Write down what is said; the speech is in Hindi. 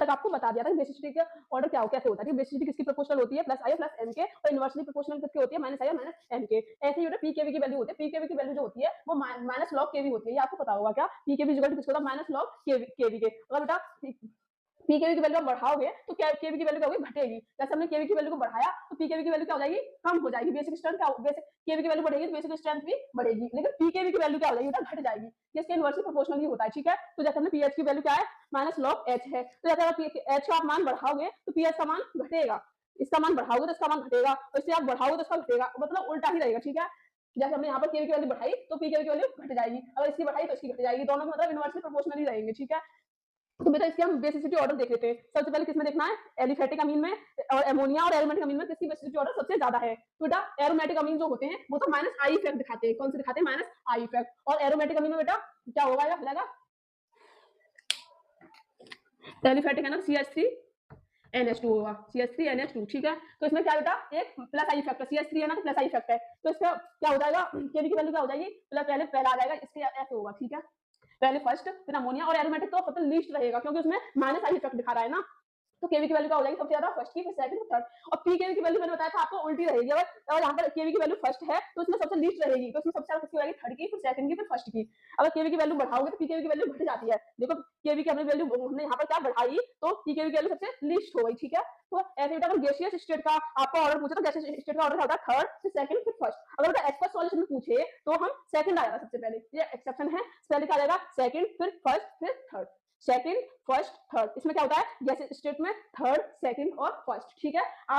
तक आपको बता दिया था कि बेसिसिटी का ऑर्डर क्या कैसे होता है। बेसिसिटी किसकी प्रोपोर्शनल होती है, प्लस आई प्लस एम के, और इनवर्सली प्रोपोर्शनल किसकी होती है, माइनस आई माइनस एम के। ऐसे ही बेटा पी केवी की वैल्यू होती है, पी केवी की वैल्यू जो होती है वो माइनस लॉग केवी होती है। ये आपको पता होगा क्या, पी केवी इक्वल टू किसका होता है, माइनस लॉग केवी के। अगर बेटा पी केवी की वैल्यू बढ़ाओगे तो केवी की वैल्यू क्या होगी, घटेगी। जैसे हमने केवी की वैल्यू को बढ़ाया तो पी केवी की वैल्यू क्या हो जाएगी, कम हो जाएगी। बेसिक स्ट्रेंथ क्या, बेसिक केवी की वैल्यू बढ़ेगी तो बेसिक स्ट्रेंथ भी बढ़ेगी, लेकिन पी केवी की वैल्यू क्या हो जाएगी, घट जाएगी। इसके इनवर्सली प्रोपोर्शनल ही होता है, ठीक है। तो जैसे हमने पीएच की वैल्यू क्या है, माइनस लॉग एच है, तो जैसे आप एच का आप मान बढ़ाओगे तो पीएच का मान घटेगा, इसका मान बढ़ाओगे तो इसका मान घटेगा, और इससे आप बढ़ाओगे तो इसका घटेगा, मतलब उल्टा ही रहेगा, ठीक है। जैसे हमने यहाँ पर केवी की वैल्यू बढ़ाई तो पी केवी की वैल्यू घट जाएगी, अगर इसकी बढ़ाई तो इसकी घट जाएगी, दोनों मतलब इनवर्सली प्रोपोर्शनल ही रहेंगे, ठीक है। तो बेटा इसके हम बेसिसिटी ऑर्डर देख लेते हैं। सबसे पहले किसमें देखना है, एलिफेटिक अमीन में, और एमोनिया और एरोमेटिक अमीन में किसकी बेसिसिटी ऑर्डर सबसे ज्यादा है। तो बेटा एरोमेटिक अमीन जो होते हैं वो तो माइनस आई इफेक्ट दिखाते हैं, कौन से दिखाते हैं, माइनस आई इफेक्ट। और एरोमेटिक अमीन में बेटा क्या होगा, या हो जाएगा एलिफेटिक है ना, CH3 NH2 होगा, CH3NH2, ठीक है। तो इसमें क्या बेटा, एक प्लस आई इफेक्ट है, CH3 है ना तो प्लस आई इफेक्ट है, तो इसका क्या हो जाएगा, केवी की वैल्यू क्या हो जाएगी, प्लस पहला आ जाएगा, इसके ऐसे होगा, ठीक है। पहले फर्स्ट, फिर अमोनिया, और एरोमेटिक तो सबसे लीस्ट रहेगा क्योंकि उसमें माइनस आई इफेक्ट दिखा रहा है ना। तो केवी की वैल्यू क्या हो जाएगी, सबसे ज्यादा फर्स्ट की, फिर सेकंड, फिर थर्ड। और पी केवी की वैल्यू मैंने बताया था आपको उल्टी रहेगी, अगर यहाँ पर केवी की वैल्यू फर्स्ट है तो इसमें सबसे लीस्ट रहेगी, तो इसमें सबसे ज्यादा किसकी होगी, थर्ड की, फिर सेकंड की, फिर फर्स्ट की। अगर केवी की वैल्यू बढ़ाओगे तो पी केवी की वैल्यू घट जाती है। देखो केवी की हमने वैल्यू हमने यहाँ पर क्या बढ़ाई तो पी केवी की वैल्यू सबसे लीस्ट हो गई, ठीक है। तो ऐसे बेटा अगर गैसियस स्टेट का आपका ऑर्डर पूछे तो गैसियस स्टेट का ऑर्डर क्या होता है, थर्ड, फिर सेकंड, फिर फर्स्ट। अगर बेटा एक्सपर्ट सॉल्यूशन में पूछे तो हम सेकंड आएगा सबसे पहले, ये एक्सेप्शन है, पहले क्या आएगा, सेकंड, फिर फर्स्ट, फिर थर्ड, सेकंड, फर्स्ट, थर्ड। इसमें क्या होता है, गैसियस स्टेट में थर्ड, सेकंड और फर्स्ट, ठीक है। आप